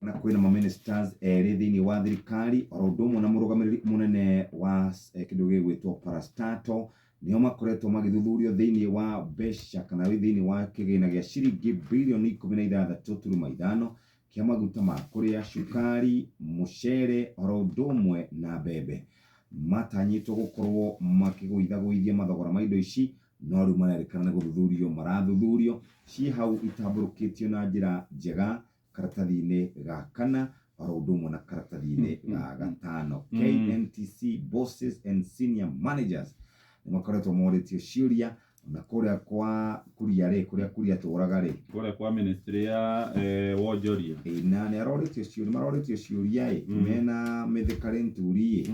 na kwina ma ministers eri thiini wa thirikari oro undu umwe na murugamiriri munene wa kindu gigwitwo parastatal nio makoretwo magithuthurio thiini wa mbeca kana thiini wa kigina gia ciringi bilioni 16.5 kia maguta ma kuria, cukari, mucere oro undu umwe na mbembe. Matanyitwo gukorwo makiguithia mathogora ma indo ici no riu marerikana ni guthuthurio ci hau itamburukitio na njira njega karatathi-ini ga kana oro undu umwe na karatathi-ini ga gatano. KNTC bosses and senior managers ni makoretwo moritio ciuria na kuria kwa kuria kuria turaga kuria kwa ministry ya wonjoria na ni maroritio ciuria mena mithikari nturi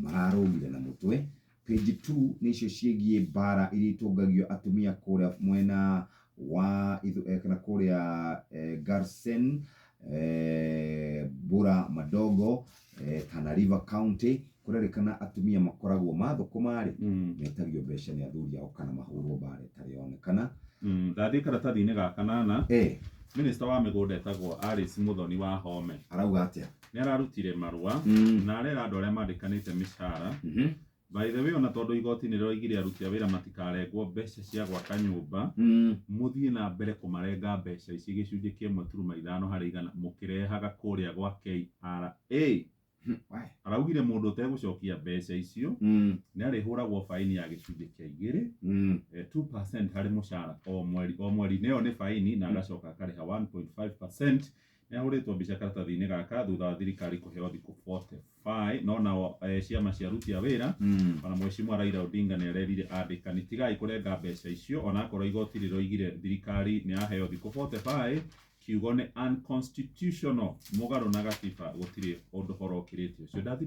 mararugire na mutwe. Page 2 nicio ciegie bara iria itungagio atumia kuria mwena wa kana kuria Garsen, Bura Madogo, Tana River County kurerikana atumia makoragwo mathukumari metagio mbeca ni athuri ao kana mahurwo bare tarionekana. Ndathi karatathi-ini ga kanana Minister wa migunda etagwo Alice Muthoni wa Home arauga atia ni ararutire marua na arera andu aria mandikanite mishara. By the way, ona tondu igoti ni roigire aruti a wira matikarengwo mbeca cia gwaka nyumba muthie na mbere kumarenga mbeca ici gicunji kia 1.5 harĩ igana mukirehaga kuria gwa KRA. Araugire mundu utegucokia mbeca icio ni arihuragwo faini ya gicunji kia 2% harĩ mushara o mweri neo ni faini na agacoka akariha 1.5%. Ni ahuritwo mbica karatathi-ini gaka thutha wa thirikari kuheo thiku 45 no nao ciama cia aruti a wira ona Mheshimiwa Raila Odinga ni arerire andikani tigai kurenga mbeca icio ona akorwo igoti riroigire thirikari ni aheo thiku 45 kiugo ni unconstitutional mugaru na gatiba gutiri undu horo kiritio cio ndathi